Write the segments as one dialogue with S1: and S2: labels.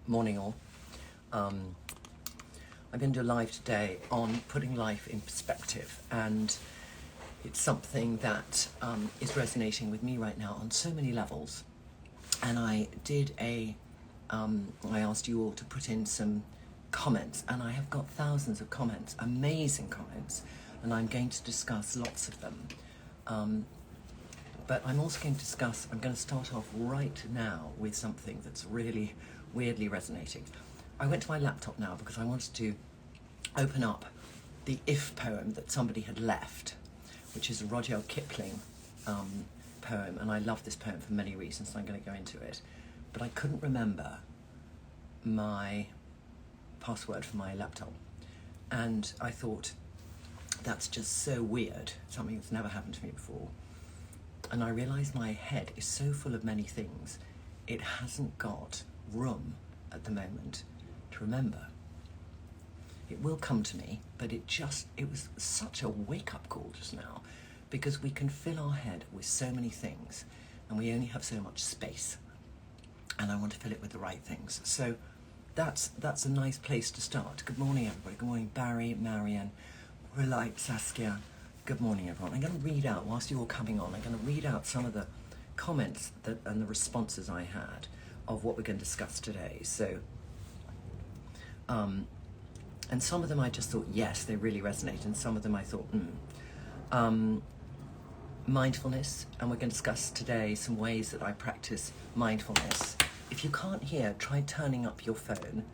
S1: Morning all. I'm going to do a live today on putting life in perspective, and it's something that is resonating with me right now on so many levels. And I did I asked you all to put in some comments, and I have got thousands of comments, amazing comments, and I'm going to discuss lots of them. But I'm also going to I'm going to start off right now with something that's really weirdly resonating. I went to my laptop now because I wanted to open up the If poem that somebody had left, which is a Rudyard Kipling poem, and I love this poem for many reasons, so I'm going to go into it. But I couldn't remember my password for my laptop, and I thought, that's just so weird, something that's never happened to me before. And I realised my head is so full of many things, it hasn't got room at the moment to remember. It will come to me, but it was such a wake-up call just now, because we can fill our head with so many things, and we only have so much space, and I want to fill it with the right things. So that's a nice place to start. Good morning, everybody. Good morning, Barry, Marianne, Relight, Saskia. Good morning, everyone. I'm going to read out, whilst you're all coming on, I'm going to read out some of the comments and the responses I had of what we're going to discuss today. So, and some of them I just thought, yes, they really resonate, and some of them I thought, mindfulness, and we're going to discuss today some ways that I practice mindfulness. If you can't hear, try turning up your phone.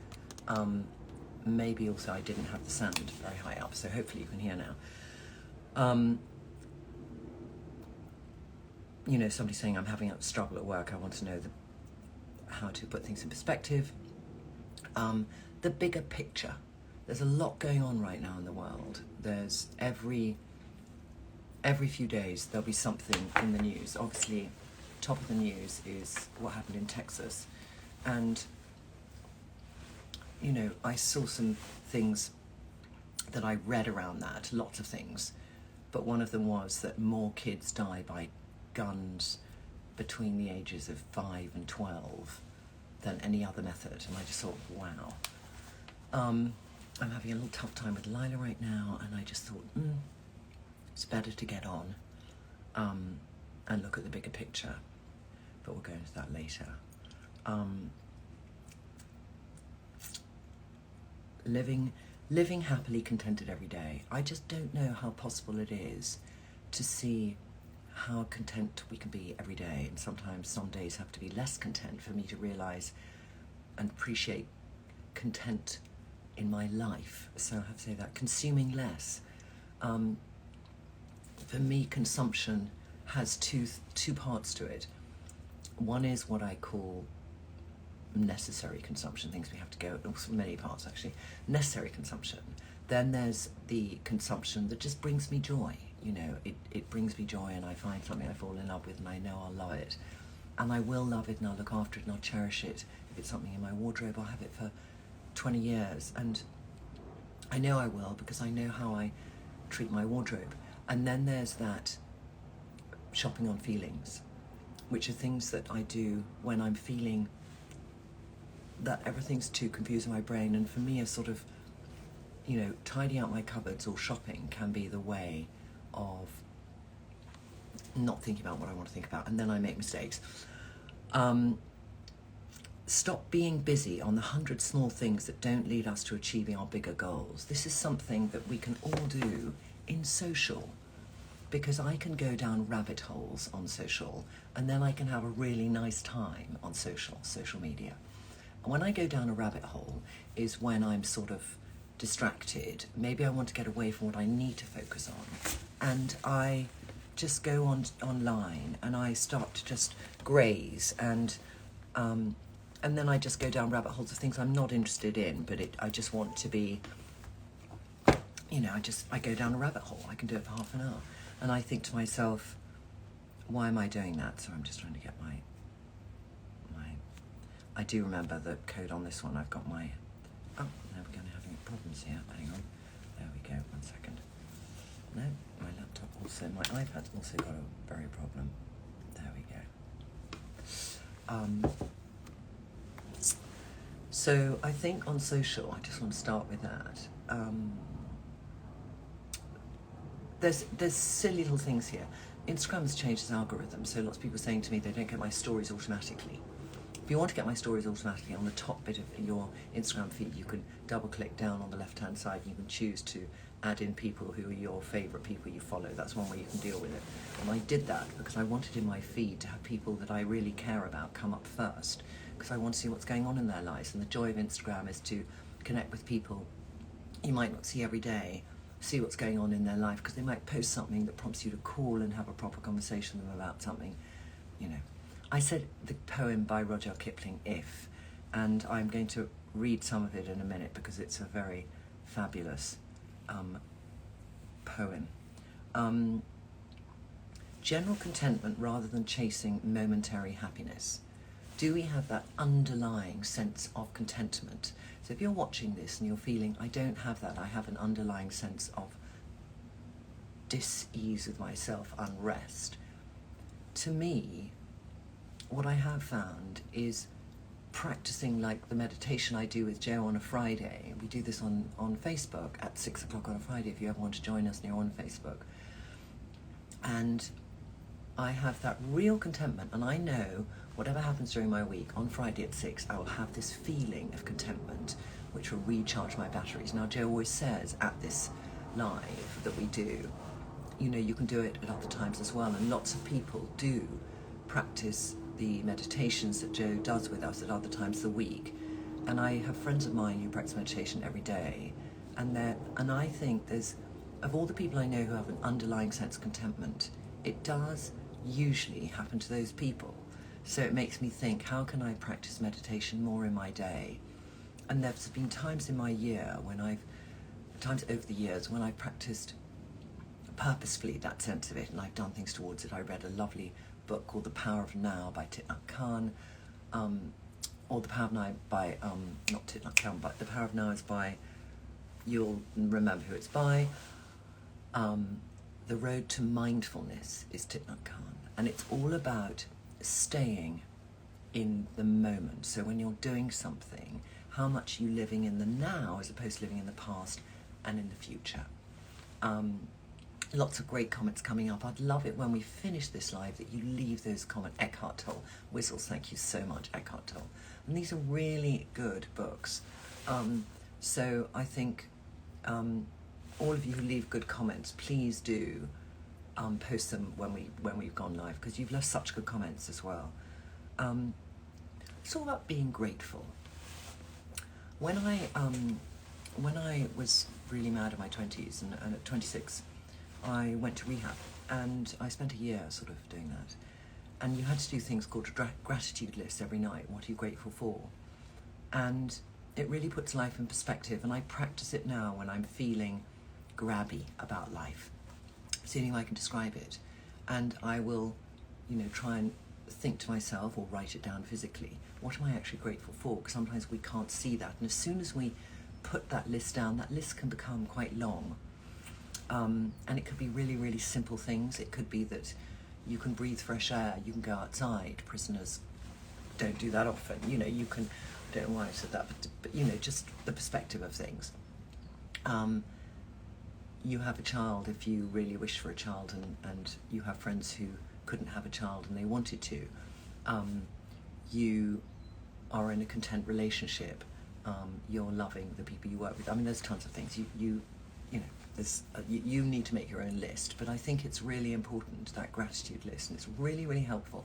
S1: Maybe also I didn't have the sound very high up, so hopefully you can hear now. Somebody saying I'm having a struggle at work. I want to know how to put things in perspective. The bigger picture. There's a lot going on right now in the world. There's every few days there'll be something in the news. Obviously, top of the news is what happened in Texas. And, I saw some things that I read around that, lots of things. But one of them was that more kids die by guns between the ages of 5 and 12 than any other method. And I just thought, wow. I'm having a little tough time with Lila right now, and I just thought, it's better to get on and look at the bigger picture. But we'll go into that later. Living happily contented every day. I just don't know how possible it is to see how content we can be every day, and sometimes some days have to be less content for me to realise and appreciate content in my life. So I have to say that, consuming less. For me, consumption has two parts to it. One is what I call necessary consumption, things we have to go, also many parts actually, necessary consumption. Then there's the consumption that just brings me joy. It brings me joy, and I find something I fall in love with, and I know I'll love it, and I will love it, and I'll look after it, and I'll cherish it. If it's something in my wardrobe, I'll have it for 20 years, and I know I will, because I know how I treat my wardrobe. And then there's that shopping on feelings, which are things that I do when I'm feeling that everything's too confused in my brain. And for me, a sort of, tidying out my cupboards or shopping can be the way of not thinking about what I want to think about, and then I make mistakes. Stop being busy on the 100 small things that don't lead us to achieving our bigger goals. This is something that we can all do in social, because I can go down rabbit holes on social, and then I can have a really nice time on social media. And when I go down a rabbit hole is when I'm sort of distracted. Maybe I want to get away from what I need to focus on, and I just go online and I start to just graze, and then I just go down rabbit holes of things I'm not interested in, but I just want to be, I go down a rabbit hole. I can do it for half an hour. And I think to myself, why am I doing that? So I'm just trying to get my I do remember the code on this one. I've got my, now we're going to having problems here. Hang on. There we go, 1 second. No, my laptop also, my iPad's also got a very problem. There we go. So I think on social, I just want to start with that. There's silly little things here. Instagram has changed its algorithm, so lots of people are saying to me they don't get my stories automatically. If you want to get my stories automatically, on the top bit of your Instagram feed, you can double click down on the left hand side and you can choose to add in people who are your favourite people you follow. That's one way you can deal with it. And I did that because I wanted in my feed to have people that I really care about come up first, because I want to see what's going on in their lives. And the joy of Instagram is to connect with people you might not see every day, see what's going on in their life, because they might post something that prompts you to call and have a proper conversation with them about something, you know. I said the poem by Rudyard Kipling, If, and I'm going to read some of it in a minute because it's a very fabulous poem. General contentment rather than chasing momentary happiness. Do we have that underlying sense of contentment? So if you're watching this and you're feeling, I don't have that, I have an underlying sense of dis-ease with myself, unrest. To me, what I have found is practicing like the meditation I do with Joe on a Friday. We do this on Facebook at 6 o'clock on a Friday if you ever want to join us and you're on Facebook. And I have that real contentment, and I know whatever happens during my week, on Friday at 6, I will have this feeling of contentment which will recharge my batteries. Now, Joe always says at this live that we do, you know, you can do it at other times as well, and lots of people do practice the meditations that Joe does with us at other times of the week. And I have friends of mine who practice meditation every day, and I think there's, of all the people I know who have an underlying sense of contentment, it does usually happen to those people. So it makes me think, how can I practice meditation more in my day? And there's been times in my year times over the years when I've practiced purposefully that sense of it, and I've done things towards it. I read a lovely book called The Power of Now by Thich Nhat Hanh, or The Power of Now by, not Thich Nhat Hanh, but The Power of Now is by, you'll remember who it's by, The Road to Mindfulness is Thich Nhat Hanh, and it's all about staying in the moment. So when you're doing something, how much are you living in the now as opposed to living in the past and in the future. Lots of great comments coming up. I'd love it when we finish this live that you leave those comments. Eckhart Tolle, Whistles, thank you so much, Eckhart Tolle. And these are really good books. So I think all of you who leave good comments, please do post them when we've gone live, because you've left such good comments as well. It's all about being grateful. When I was really mad in my 20s and at 26, I went to rehab, and I spent a year sort of doing that. And you had to do things called gratitude lists every night. What are you grateful for? And it really puts life in perspective, and I practice it now when I'm feeling grabby about life. It's the only way I can describe it. And I will, you know, try and think to myself or write it down physically. What am I actually grateful for? Because sometimes we can't see that. And as soon as we put that list down, that list can become quite long. And it could be really, really simple things. It could be that you can breathe fresh air, you can go outside. Prisoners don't do that often. You know, you can, I don't know why I said that, but you know, just the perspective of things. You have a child if you really wish for a child, and you have friends who couldn't have a child and they wanted to. You are in a content relationship. You're loving the people you work with. I mean, there's tons of things. You know, you need to make your own list, but I think it's really important, that gratitude list, and it's really, really helpful.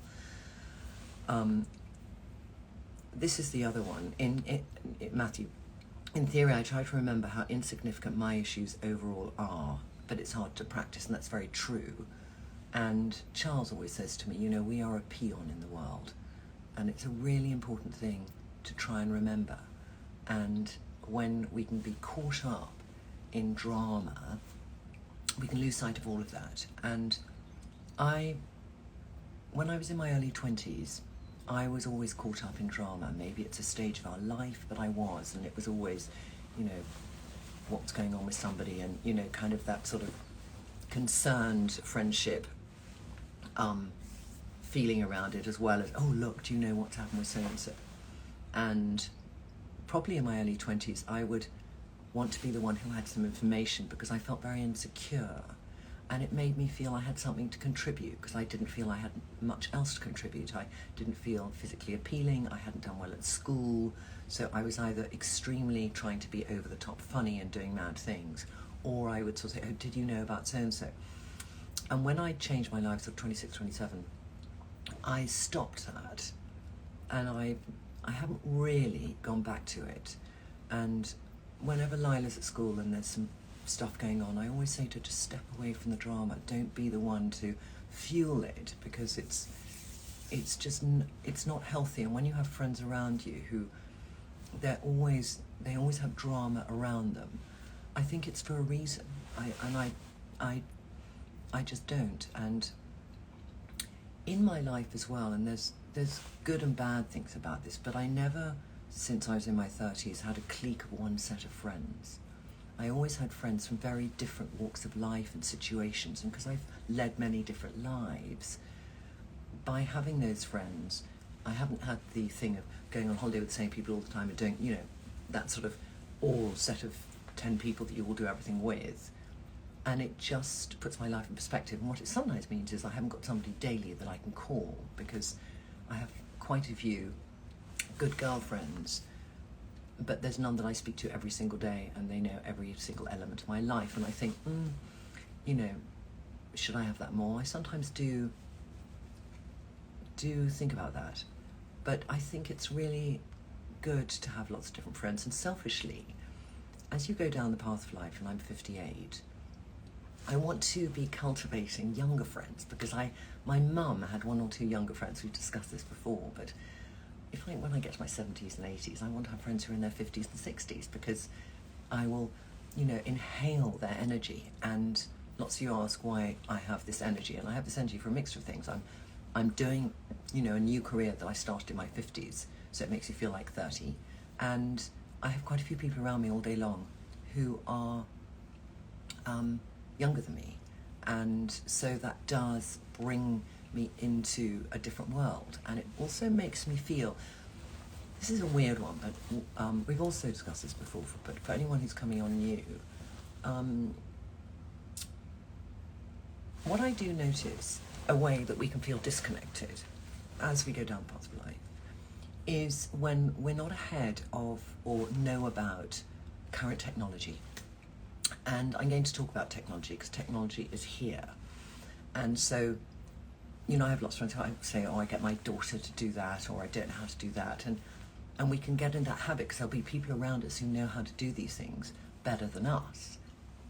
S1: This is the other one. In Matthew, in theory, I try to remember how insignificant my issues overall are, but it's hard to practice, and that's very true. And Charles always says to me, you know, we are a peon in the world, and it's a really important thing to try and remember. And when we can be caught up in drama, we can lose sight of all of that. And when I was in my early 20s, I was always caught up in drama. Maybe it's a stage of our life, but I was, and it was always, you know, what's going on with somebody, and, you know, kind of that sort of concerned friendship feeling around it, as well as, oh, look, do you know what's happened with so-and-so? And probably in my early 20s, I would want to be the one who had some information because I felt very insecure. And it made me feel I had something to contribute because I didn't feel I had much else to contribute. I didn't feel physically appealing. I hadn't done well at school. So I was either extremely trying to be over the top funny and doing mad things, or I would sort of say, oh, did you know about so-and-so? And when I changed my life, sort of 26, 27, I stopped that. And I haven't really gone back to it. And whenever Lila's at school and there's some stuff going on, I always say to her, just step away from the drama. Don't be the one to fuel it, because it's not healthy. And when you have friends around you who they always have drama around them, I think it's for a reason. I just don't. And in my life as well, and there's good and bad things about this, but I never, since I was in my 30s, had a clique of one set of friends. I always had friends from very different walks of life and situations, and because I've led many different lives, by having those friends, I haven't had the thing of going on holiday with the same people all the time and doing, you know, that sort of all set of 10 people that you all do everything with. And it just puts my life in perspective. And what it sometimes means is I haven't got somebody daily that I can call, because I have quite a few good girlfriends, but there's none that I speak to every single day and they know every single element of my life. And I think, you know, should I have that more? I sometimes do think about that. But I think it's really good to have lots of different friends. And selfishly, as you go down the path of life, and I'm 58, I want to be cultivating younger friends, because my mum had one or two younger friends. We've discussed this before, but when I get to my 70s and 80s, I want to have friends who are in their 50s and 60s, because I will, you know, inhale their energy. And lots of you ask why I have this energy, and I have this energy for a mixture of things. I'm doing, you know, a new career that I started in my 50s, so it makes you feel like 30. And I have quite a few people around me all day long who are younger than me, and so that does bring me into a different world. And it also makes me feel, this is a weird one, but we've also discussed this before, but for anyone who's coming on new, what I do notice, a way that we can feel disconnected as we go down the path of life, is when we're not ahead of or know about current technology. And I'm going to talk about technology because technology is here. And so, you know, I have lots of friends who I say, oh, I get my daughter to do that, or I don't know how to do that. And we can get in that habit because there'll be people around us who know how to do these things better than us.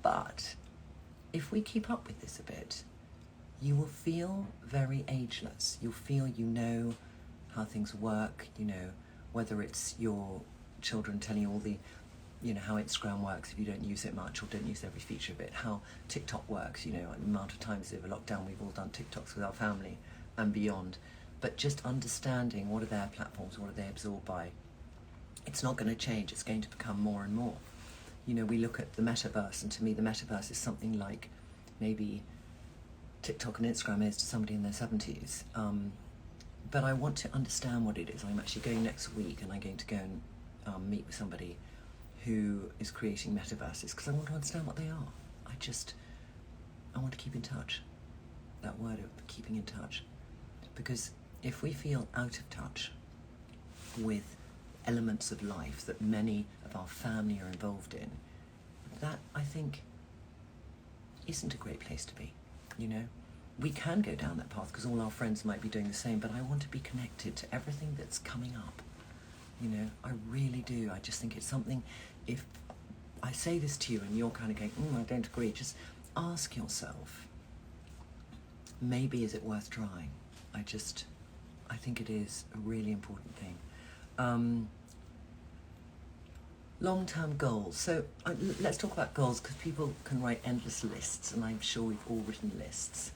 S1: But if we keep up with this a bit, you will feel very ageless. You'll feel you know how things work, you know, whether it's your children telling you all the, you know, how Instagram works if you don't use it much or don't use every feature of it, how TikTok works, you know, the amount of times over lockdown we've all done TikToks with our family and beyond. But just understanding what are their platforms, what are they absorbed by. It's not going to change, it's going to become more and more. You know, we look at the metaverse, and to me the metaverse is something like maybe TikTok and Instagram is to somebody in their 70s. But I want to understand what it is. I'm actually going next week, and I'm going to go and meet with somebody who is creating metaverses, because I want to understand what they are. I want to keep in touch. That word of keeping in touch. Because if we feel out of touch with elements of life that many of our family are involved in, that, I think, isn't a great place to be, you know? We can go down that path because all our friends might be doing the same, but I want to be connected to everything that's coming up. You know, I really do. I just think it's something, if I say this to you and you're kind of going, I don't agree, just ask yourself, maybe is it worth trying? I think it is a really important thing. Long-term goals. So let's talk about goals, because people can write endless lists, and I'm sure we've all written lists.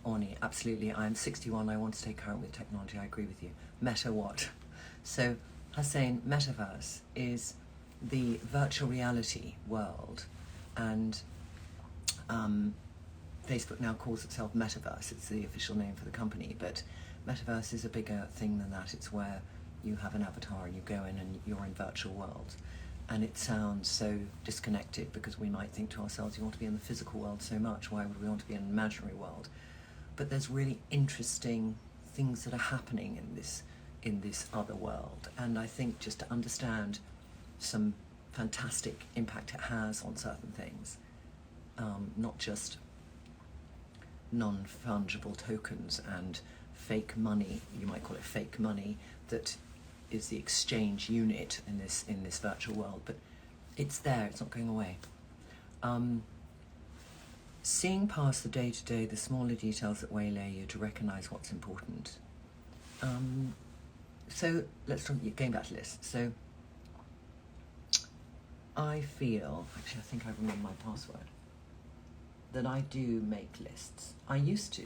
S1: Orny, absolutely. I'm 61. I want to stay current with technology. I agree with you. Meta what? So Hussein, metaverse is the virtual reality world, and Facebook now calls itself Metaverse. It's the official name for the company, but Metaverse is a bigger thing than that. It's where you have an avatar and you go in and you're in virtual worlds. And it sounds so disconnected because we might think to ourselves, you want to be in the physical world so much, why would we want to be in an imaginary world? But there's really interesting things that are happening in this other world. And I think just to understand some fantastic impact it has on certain things, not just non-fungible tokens and fake money, you might call it fake money, that is the exchange unit in this virtual world, but it's there, it's not going away. Seeing past the day-to-day, the smaller details that waylay you to recognise what's important. So let's talk, going back to lists. So I feel, actually I think I remember my password, that I do make lists. I used to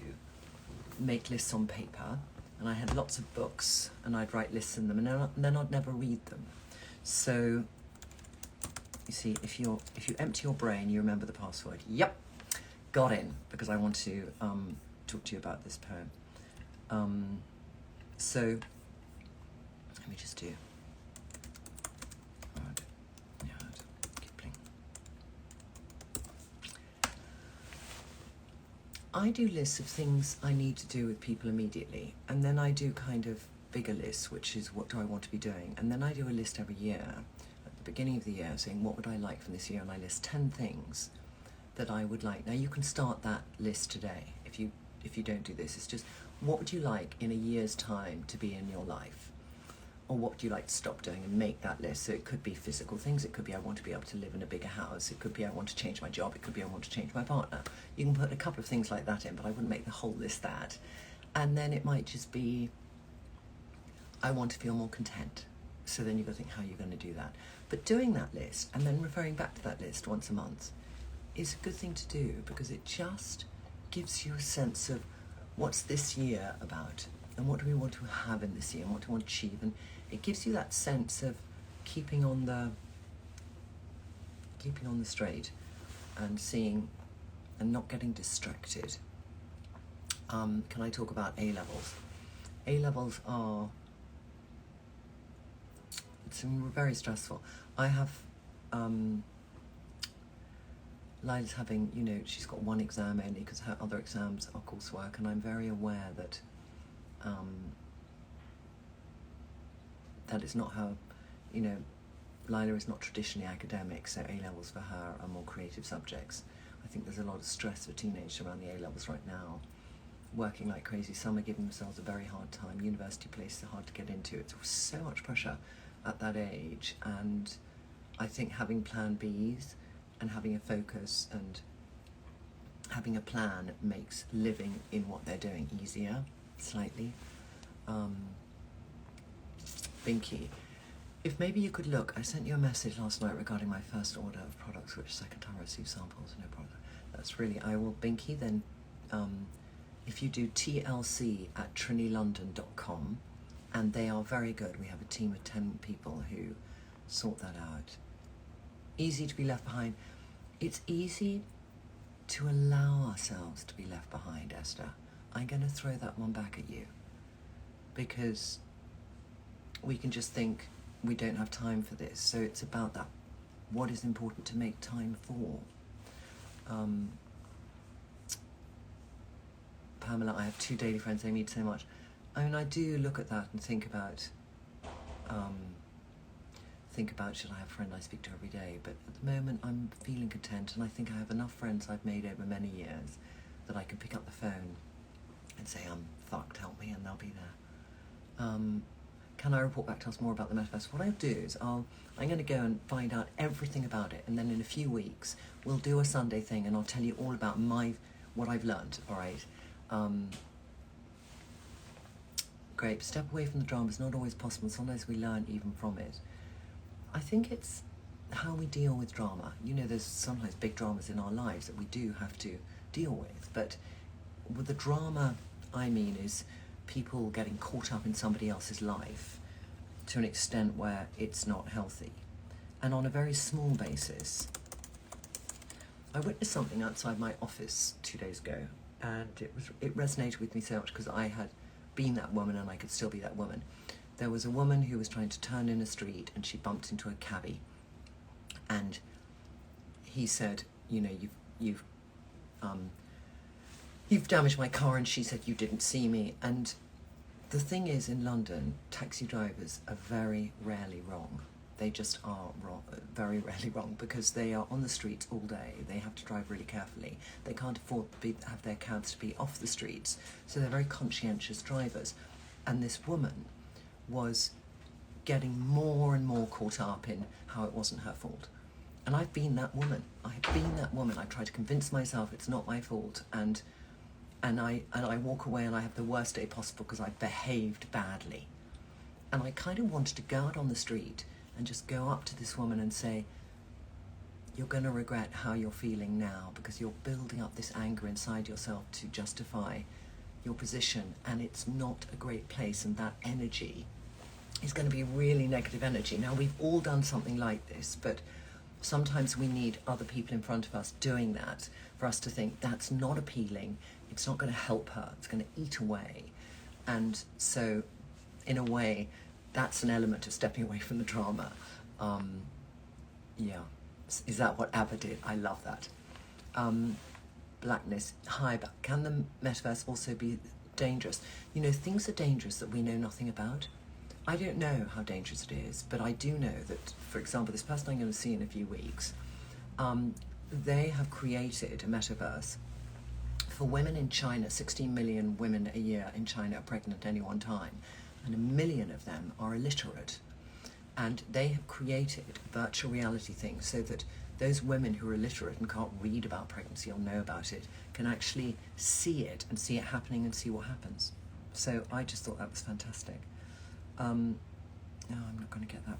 S1: make lists on paper, and I had lots of books, and I'd write lists in them, and then I'd never read them. So, you see, if you empty your brain, you remember the password. Yep, got in, because I want to talk to you about this poem. So, let me just do. I do lists of things I need to do with people immediately, and then I do kind of bigger lists, which is what do I want to be doing, and then I do a list every year, at the beginning of the year, saying what would I like from this year, and I list 10 things that I would like. Now you can start that list today if you don't do this. It's just, what would you like in a year's time to be in your life? Or what would you like to stop doing, and make that list. So it could be physical things, it could be I want to be able to live in a bigger house, it could be I want to change my job, it could be I want to change my partner. You can put a couple of things like that in, but I wouldn't make the whole list that. And then it might just be, I want to feel more content. So then you've got to think how you're going to do that. But doing that list and then referring back to that list once a month is a good thing to do, because it just gives you a sense of what's this year about, and what do we want to have in this year, and what do we want to achieve. And it gives you that sense of keeping on the straight and seeing and not getting distracted. Can I talk about A-levels? A-levels are, it's very stressful. I have, Lila's having, she's got one exam only because her other exams are coursework, and I'm very aware that that is not how, Lila is not traditionally academic, so A-levels for her are more creative subjects. I think there's a lot of stress for teenagers around the A-levels right now, working like crazy. Some are giving themselves a very hard time. University places are hard to get into. It's so much pressure at that age, and I think having plan Bs and having a focus and having a plan makes living in what they're doing easier, slightly. Binky, if maybe you could look, I sent you a message last night regarding my first order of products, which second time I received samples, no problem. That's really, I will, Binky, then if you do tlc@trinnylondon.com, and they are very good. We have a team of 10 people who sort that out. Easy to be left behind. It's easy to allow ourselves to be left behind, Esther. I'm going to throw that one back at you, because we can just think we don't have time for this. So it's about that. What is important to make time for? Pamela, I have 2 daily friends, they meet so much. I mean, I do look at that and think about should I have a friend I speak to every day? But at the moment, I'm feeling content, and I think I have enough friends I've made over many years that I can pick up the phone and say, I'm fucked, help me, and they'll be there. Can I report back to us more about the Metaverse? What I'll do is I'm going to go and find out everything about it, and then in a few weeks we'll do a Sunday thing, and I'll tell you all about what I've learned. All right. Great. Step away from the drama is not always possible. Sometimes we learn even from it. I think it's how we deal with drama. There's sometimes big dramas in our lives that we do have to deal with, but with the drama, I mean, is people getting caught up in somebody else's life to an extent where it's not healthy. And on a very small basis, I witnessed something outside my office 2 days ago, and it resonated with me so much because I had been that woman and I could still be that woman. there was a woman who was trying to turn in a street and she bumped into a cabbie, and he said, you know, you've damaged my car, and she said, you didn't see me. And the thing is, in London, taxi drivers are very rarely wrong. They just are wrong, very rarely wrong, because they are on the streets all day. They have to drive really carefully. They can't afford to have their cabs to be off the streets, so they're very conscientious drivers. And this woman was getting more and more caught up in how it wasn't her fault. And I've been that woman. I try to convince myself it's not my fault, and I walk away and I have the worst day possible because I've behaved badly. And I kind of wanted to go out on the street and just go up to this woman and say, you're going to regret how you're feeling now, because you're building up this anger inside yourself to justify your position, and it's not a great place, and that energy is going to be really negative energy. Now, we've all done something like this, but sometimes we need other people in front of us doing that for us to think that's not appealing, it's not going to help her, it's going to eat away. And so, in a way, that's an element of stepping away from the drama. Yeah. Is that what ABBA did? I love that. Blackness. Hi, but can the metaverse also be dangerous? You know, things are dangerous that we know nothing about. I don't know how dangerous it is, but I do know that, for example, this person I'm going to see in a few weeks, they have created a metaverse for women in China. 16 million women a year in China are pregnant at any one time, and 1 million of them are illiterate. And they have created virtual reality things so that those women who are illiterate and can't read about pregnancy or know about it can actually see it and see it happening and see what happens. So I just thought that was fantastic. No, I'm not going to get that.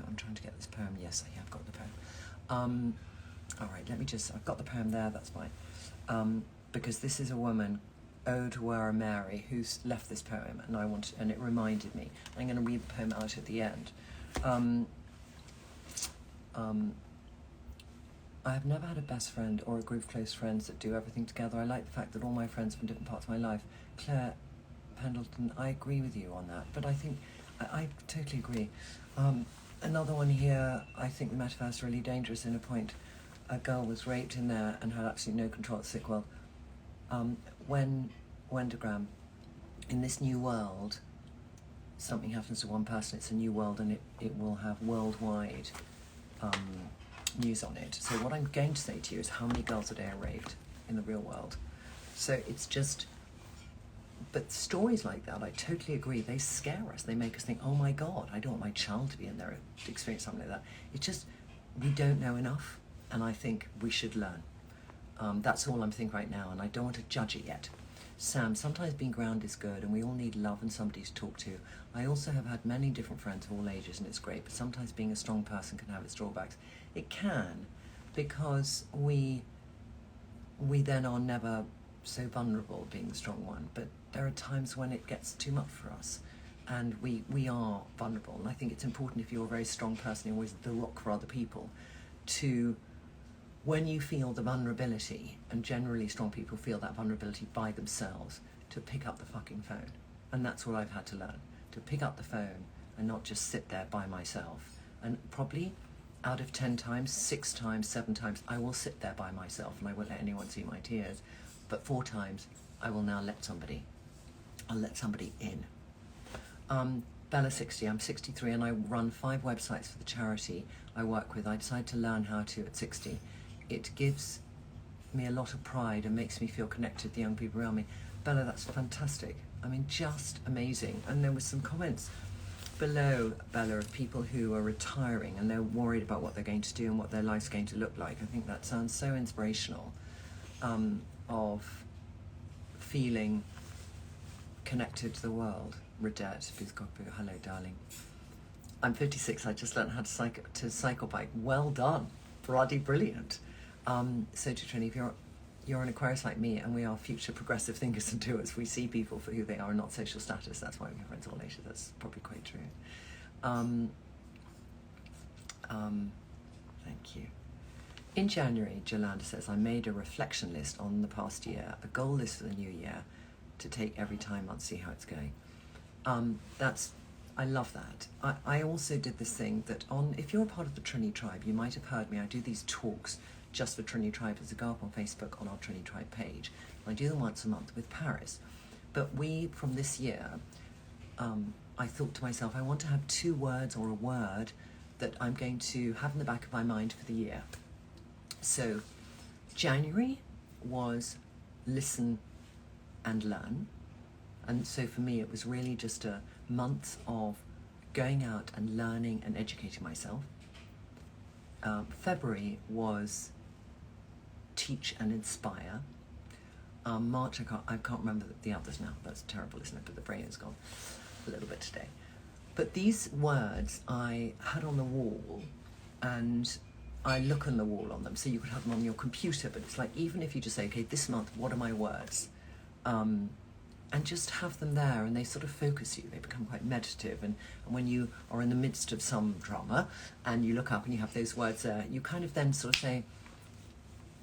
S1: I'm trying to get this poem. Yes, I've got the poem. All right, I've got the poem there, that's fine. Because this is a woman, Ode to Where Mary, who's left this poem, and it reminded me. I'm going to read the poem out at the end. I have never had a best friend or a group of close friends that do everything together. I like the fact that all my friends from different parts of my life. Claire Pendleton, I agree with you on that, but I think, I totally agree. Another one here, I think the metaverse is really dangerous in a point. A girl was raped in there and had absolutely no control at the sick world. Wendigram, in this new world, something happens to one person, it's a new world, and it will have worldwide news on it. So what I'm going to say to you is, how many girls a day are raped in the real world? So it's just, but stories like that, I totally agree, they scare us. They make us think, oh my God, I don't want my child to be in there to experience something like that. It's just, we don't know enough, and I think we should learn. That's all I'm thinking right now, and I don't want to judge it yet. Sam, sometimes being grounded is good, and we all need love and somebody to talk to. I also have had many different friends of all ages, and it's great, but sometimes being a strong person can have its drawbacks. It can, because we then are never so vulnerable, being the strong one, but there are times when it gets too much for us, and we are vulnerable. And I think it's important, if you're a very strong person, you're always the rock for other people, to, when you feel the vulnerability, and generally strong people feel that vulnerability by themselves, to pick up the fucking phone. And that's what I've had to learn, to pick up the phone and not just sit there by myself. And probably out of 10 times, 6 times, 7 times, I will sit there by myself and I won't let anyone see my tears. But 4 times, I will now I'll let somebody in. Bella 60, I'm 63 and I run 5 websites for the charity I work with. I decided to learn how to at 60. It gives me a lot of pride and makes me feel connected to the young people around me. Bella, that's fantastic. I mean, just amazing. And there were some comments below, Bella, of people who are retiring and they're worried about what they're going to do and what their life's going to look like. I think that sounds so inspirational, of feeling connected to the world. Redette, hello, darling. I'm 56, I just learned how to cycle bike. Well done. Bloody brilliant. So to Trinny, if you're an Aquarius like me, and we are future progressive thinkers and doers, we see people for who they are and not social status. That's why we have friends of all ages. That's probably quite true. Thank you. In January, Jolanda says, I made a reflection list on the past year, a goal list for the new year, to take every time month, see how it's going. I love that. I also did this thing that if you're a part of the Trinny tribe, you might have heard me. I do these talks just for Trinny tribers that go up on Facebook on our Trinny tribe page. I do them once a month with Paris. But from this year, I thought to myself, I want to have 2 words or a word that I'm going to have in the back of my mind for the year. So January was listen and learn. And so for me, it was really just a month of going out and learning and educating myself. February was teach and inspire. March, I can't remember the others now. That's terrible, isn't it? But the brain is gone a little bit today. But these words I had on the wall, and I look on the wall on them. So you could have them on your computer, but it's like, even if you just say, okay, this month, what are my words? And just have them there, and they sort of focus you. They become quite meditative. And when you are in the midst of some drama and you look up and you have those words there, you kind of then sort of say,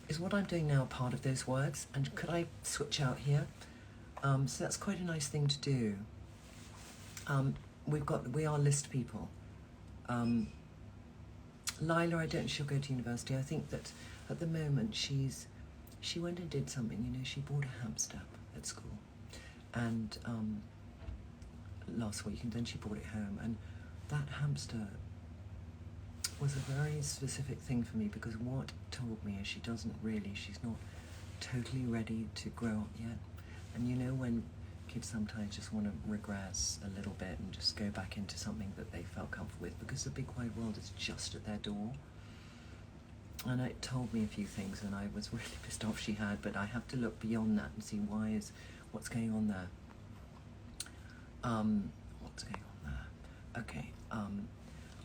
S1: is what I'm doing now part of those words? And could I switch out here? So that's quite a nice thing to do. We are list people. Lila, I don't know, she'll go to university. I think that at the moment she went and did something, she bought a hamster at school. And last week, and then she brought it home, and that hamster was a very specific thing for me, because what it told me is she's not totally ready to grow up yet. And when kids sometimes just want to regress a little bit and just go back into something that they felt comfortable with, because the big wide world is just at their door. And it told me a few things, and I was really pissed off she had, but I have to look beyond that and see what's going on there. What's going on there? Okay.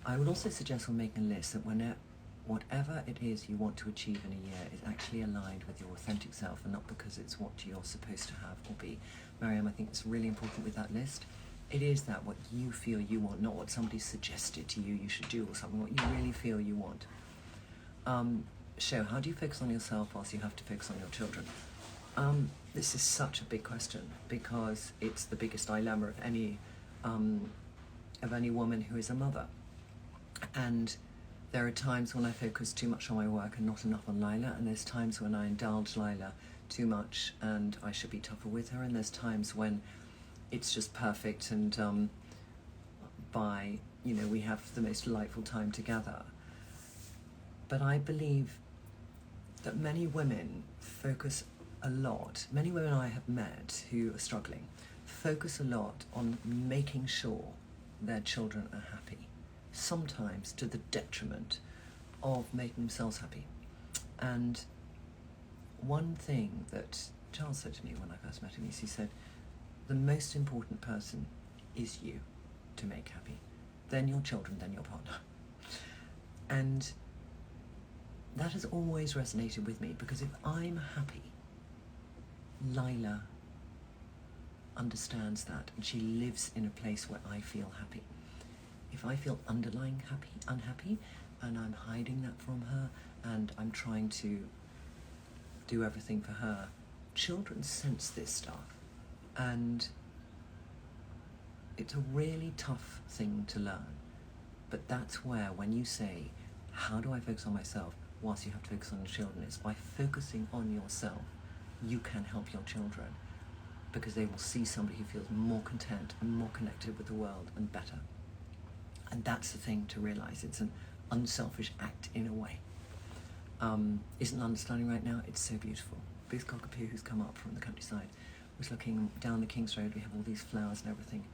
S1: I would also suggest when making a list that whatever it is you want to achieve in a year is actually aligned with your authentic self, and not because it's what you're supposed to have or be. Miriam, I think it's really important with that list. It is that what you feel you want, not what somebody suggested to you should do or something, what you really feel you want. How do you focus on yourself whilst you have to focus on your children? This is such a big question, because it's the biggest dilemma of any woman who is a mother. And there are times when I focus too much on my work and not enough on Lila, and there's times when I indulge Lila too much and I should be tougher with her, and there's times when it's just perfect, and we have the most delightful time together. But I believe that many women many women I have met who are struggling, focus a lot on making sure their children are happy, sometimes to the detriment of making themselves happy. And one thing that Charles said to me when I first met him is, he said, the most important person is you to make happy, then your children, then your partner. And that has always resonated with me, because if I'm happy, Lila understands that, and she lives in a place where I feel happy. If I feel underlying unhappy, and I'm hiding that from her, and I'm trying to do everything for her, children sense this stuff, and it's a really tough thing to learn. But that's where, when you say, how do I focus on myself whilst you have to focus on your children, it's by focusing on yourself you can help your children, because they will see somebody who feels more content and more connected with the world and better. And that's the thing to realise. It's an unselfish act in a way. Isn't understanding right now? It's so beautiful. Booth Cockapoo, who's come up from the countryside, was looking down the King's Road. We have all these flowers and everything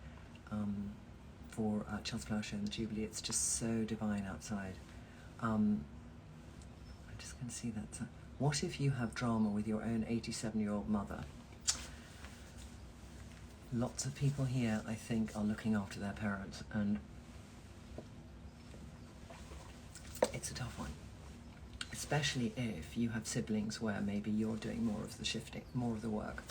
S1: for Chelsea Flower Show and the Jubilee. It's just so divine outside. I'm just going to see that. What if you have drama with your own 87-year-old mother? Lots of people here, I think, are looking after their parents, and it's a tough one. Especially if you have siblings where maybe you're doing more of the shifting, more of the work.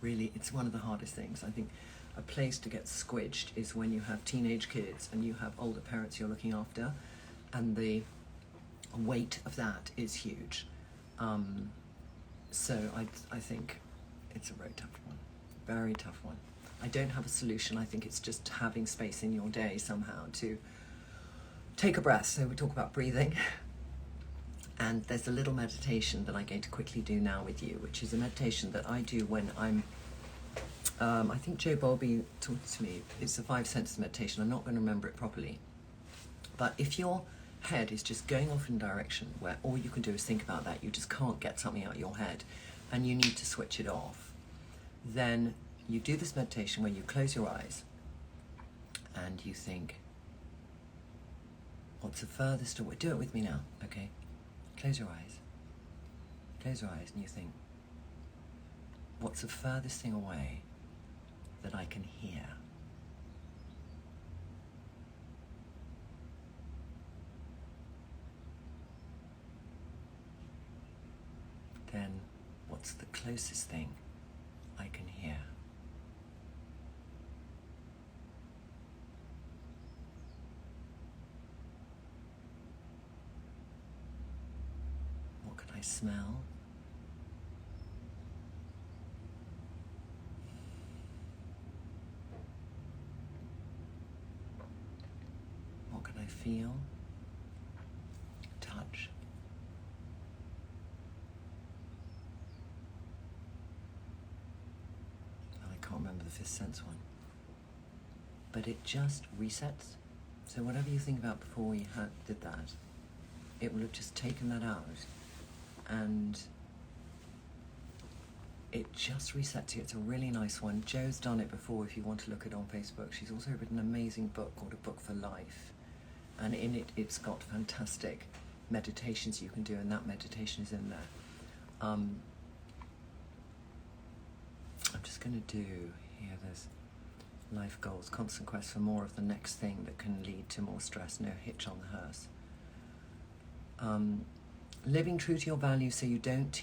S1: Really, it's one of the hardest things. I think a place to get squidged is when you have teenage kids and you have older parents you're looking after, and the weight of that is huge. So I think it's a very tough one. Very tough one. I don't have a solution. I think it's just having space in your day somehow to take a breath. So we talk about breathing. And there's a little meditation that I'm going to quickly do now with you, which is a meditation that I do when I'm, I think Joe Bowlby taught to me. It's a 5 senses meditation. I'm not going to remember it properly. But if your head is just going off in a direction where all you can do is think about that, you just can't get something out of your head, and you need to switch it off, then you do this meditation where you close your eyes and you think, what's the furthest away? Do it with me now, okay? Close your eyes. Close your eyes and you think, what's the furthest thing away that I can hear? Then what's the closest thing I can hear? What can I smell? What can I feel? Touch? I can't remember the 5th sense one. But it just resets. So whatever you think about before we did that, it will have just taken that out, and it just resets you. It's a really nice one. Jo's done it before if you want to look it on Facebook. She's also written an amazing book called A Book for Life, and in it it's got fantastic meditations you can do, and that meditation is in there. I'm just going to do here, there's life goals, constant quest for more of the next thing that can lead to more stress, no hitch on the hearse. Living true to your values so you don't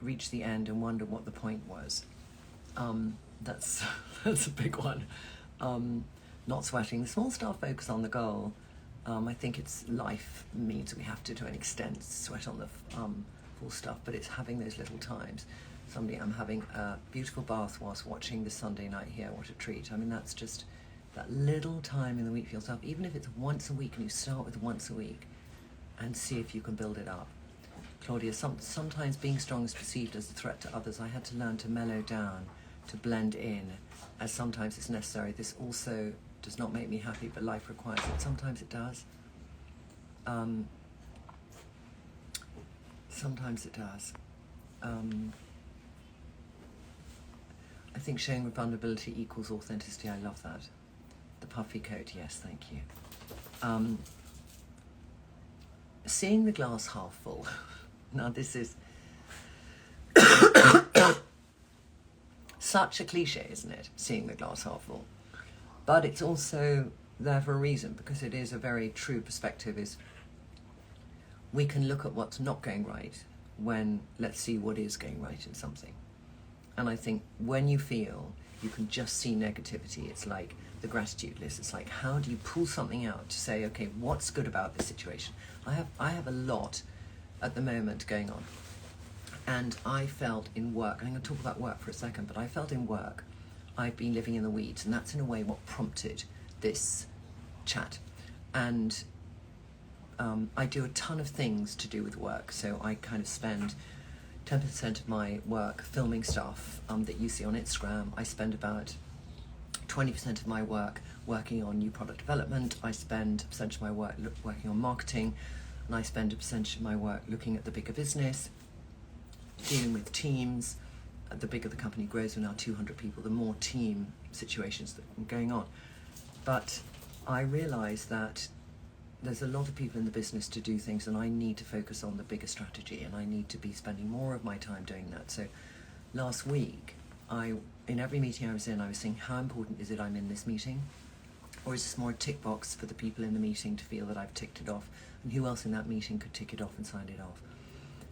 S1: reach the end and wonder what the point was. That's a big one. Not sweating. The small stuff, focus on the goal. I think it's life means we have to an extent sweat on the full stuff, but it's having those little times. I'm having a beautiful bath whilst watching the Sunday night here. What a treat. I mean, that's just that little time in the week for yourself, even if it's once a week, and you start with once a week and see if you can build it up. Claudia, sometimes being strong is perceived as a threat to others. I had to learn to mellow down, to blend in, as sometimes it's necessary. This also does not make me happy, but life requires it. Sometimes it does. Sometimes it does. I think showing vulnerability equals authenticity. I love that. The puffy coat, yes, thank you. Seeing the glass half full. Now this is such a cliche, isn't it? Seeing the glass half full. But it's also there for a reason, because it is a very true perspective. Is we can look at what's not going right when let's see what is going right in something. And I think when you feel you can just see negativity, it's like the gratitude list. It's like, how do you pull something out to say, okay, what's good about this situation? I have a lot at the moment going on. And I felt in work, I'm going to talk about work for a second, but I felt in work, I've been living in the weeds, and that's in a way what prompted this chat. And I do a ton of things to do with work. So I kind of spend 10% of my work filming stuff that you see on Instagram. I spend about 20% of my work working on new product development. I spend a percentage of my work working on marketing, and I spend a percentage of my work looking at the bigger business, dealing with teams. The bigger the company grows, we're now 200 people, the more team situations that are going on. But I realise that there's a lot of people in the business to do things, and I need to focus on the bigger strategy, and I need to be spending more of my time doing that. So last week, in every meeting I was in, I was saying, how important is it I'm in this meeting? Or is this more a tick box for the people in the meeting to feel that I've ticked it off? And who else in that meeting could tick it off and sign it off?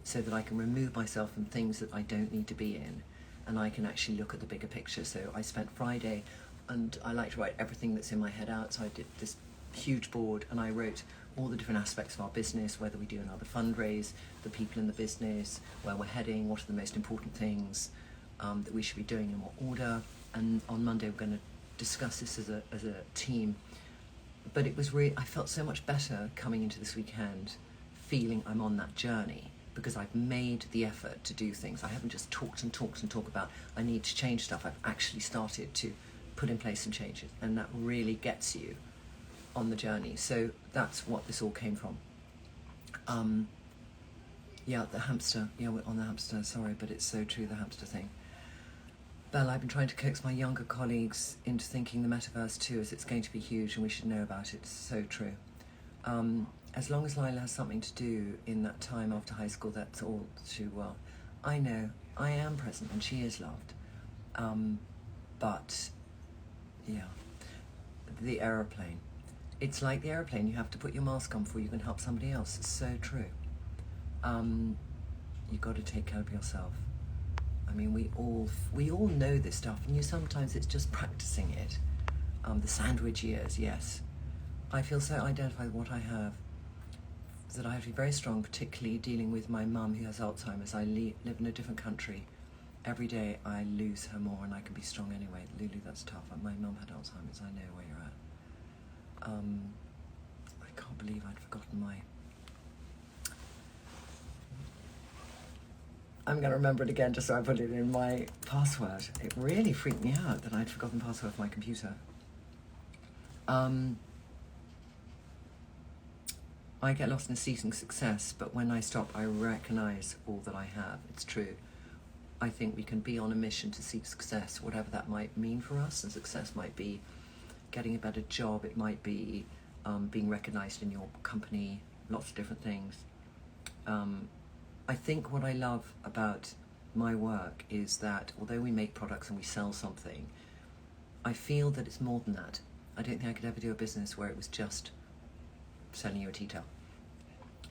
S1: So that I can remove myself from things that I don't need to be in, and I can actually look at the bigger picture. So I spent Friday, and I like to write everything that's in my head out, so I did this huge board, and I wrote all the different aspects of our business, whether we do another fundraise, the people in the business, where we're heading, what are the most important things that we should be doing in what order. and on Monday we're going to discuss this as a team. But it was really, I felt so much better coming into this weekend, feeling I'm on that journey, because I've made the effort to do things. I haven't just talked about I need to change stuff. I've actually started to put in place some changes, and that really gets you on the journey. So that's what this all came from. Yeah, the hamster. Yeah, we're on the hamster, sorry, but it's so true, the hamster thing. Bella, I've been trying to coax my younger colleagues into thinking the metaverse too, as it's going to be huge and we should know about it. It's so true. As long as Lila has something to do in that time after high school, that's all too well. I know, I am present and she is loved. But, yeah, the aeroplane. It's like the aeroplane, you have to put your mask on before you can help somebody else. It's so true. You've got to take care of yourself. I mean, we all know this stuff, and sometimes it's just practicing it. The sandwich years, yes. I feel so identified with what I have, that I have to be very strong, particularly dealing with my mum who has Alzheimer's. I live in a different country. Every day I lose her more, and I can be strong anyway. Lulu, that's tough. My mum had Alzheimer's. I know where you're at. I can't believe I'd forgotten my... I'm going to remember it again just so I put it in my password. It really freaked me out that I'd forgotten the password for my computer. I get lost in seeking success, but when I stop, I recognise all that I have. It's true. I think we can be on a mission to seek success, whatever that might mean for us. And success might be getting a better job. It might be being recognised in your company, lots of different things. I think what I love about my work is that although we make products and we sell something, I feel that it's more than that. I don't think I could ever do a business where it was just selling you a tea towel.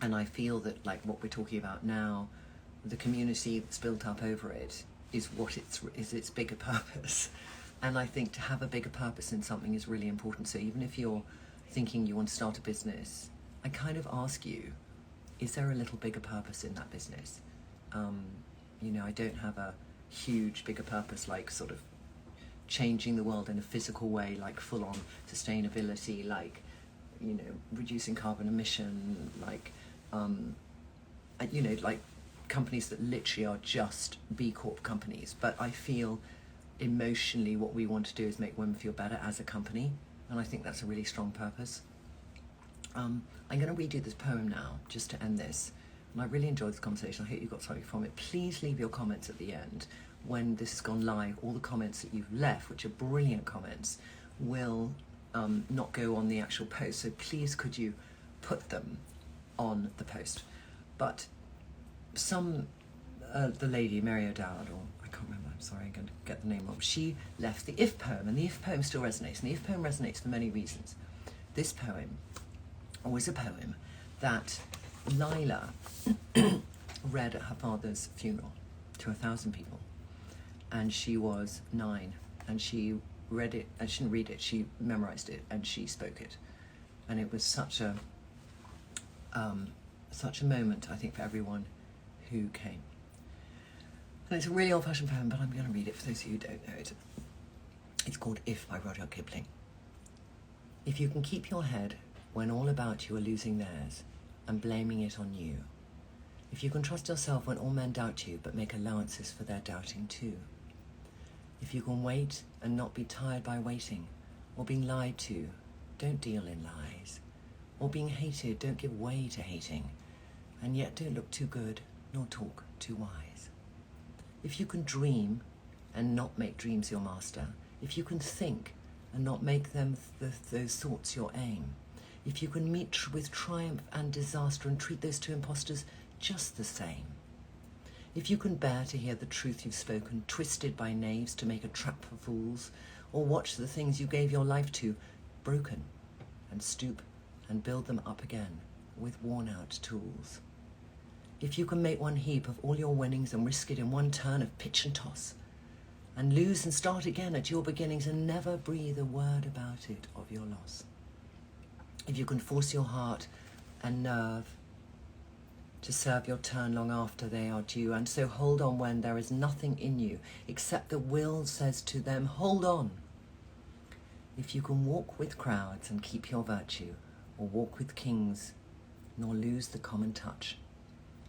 S1: And I feel that, like what we're talking about now, the community that's built up over it is what is its bigger purpose. And I think to have a bigger purpose in something is really important. So even if you're thinking you want to start a business, I kind of ask you, is there a little bigger purpose in that business? I don't have a huge bigger purpose, like sort of changing the world in a physical way, like full on sustainability, like, reducing carbon emission, like, like companies that literally are just B Corp companies. But I feel emotionally what we want to do is make women feel better as a company. And I think that's a really strong purpose. I'm going to read you this poem now, just to end this. And I really enjoyed this conversation. I hope you got something from it. Please leave your comments at the end. When this has gone live, all the comments that you've left, which are brilliant comments, will not go on the actual post. So please could you put them on the post. But the lady, Mary O'Dowd, or I can't remember, I'm sorry, I'm going to get the name wrong. She left the If poem, and the If poem still resonates. And the If poem resonates for many reasons. This poem was a poem that Lila read at her father's funeral to 1,000 people. And she was 9, and she read it, and she didn't read it, she memorized it, and she spoke it. And it was such a moment, I think, for everyone who came. And it's a really old-fashioned poem, but I'm going to read it for those of you who don't know it. It's called If by Rudyard Kipling. If you can keep your head when all about you are losing theirs and blaming it on you. If you can trust yourself when all men doubt you but make allowances for their doubting too. If you can wait and not be tired by waiting, or being lied to, don't deal in lies. Or being hated, don't give way to hating, and yet don't look too good nor talk too wise. If you can dream and not make dreams your master, if you can think and not make them those thoughts your aim, if you can meet with triumph and disaster and treat those two impostors just the same, if you can bear to hear the truth you've spoken, twisted by knaves to make a trap for fools, or watch the things you gave your life to broken, and stoop and build them up again with worn-out tools. If you can make one heap of all your winnings and risk it in one turn of pitch and toss, and lose and start again at your beginnings and never breathe a word about it of your loss. If you can force your heart and nerve to serve your turn long after they are due, and so hold on when there is nothing in you except the will says to them, hold on. If you can walk with crowds and keep your virtue, or walk with kings, nor lose the common touch,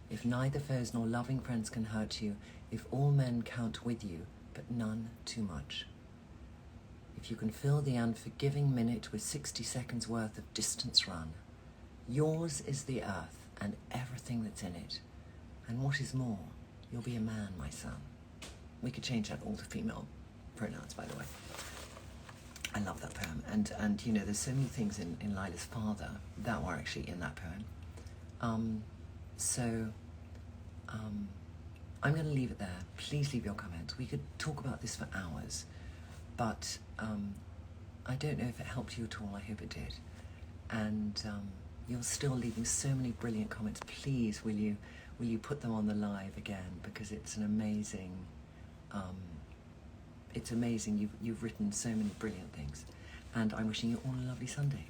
S1: if neither foes nor loving friends can hurt you, if all men count with you, but none too much, if you can fill the unforgiving minute with 60 seconds worth of distance run, yours is the earth and everything that's in it, and what is more, you'll be a man, my son. We could change that all to female pronouns, by the way. I love that poem, and you know, there's so many things in Lila's father that were actually in that poem. I'm going to leave it there. Please leave your comments. We could talk about this for hours, but I don't know if it helped you at all. I hope it did. And you're still leaving so many brilliant comments. Please, will you put them on the live again, because it's an amazing. It's amazing. You've written so many brilliant things, and I'm wishing you all a lovely Sunday.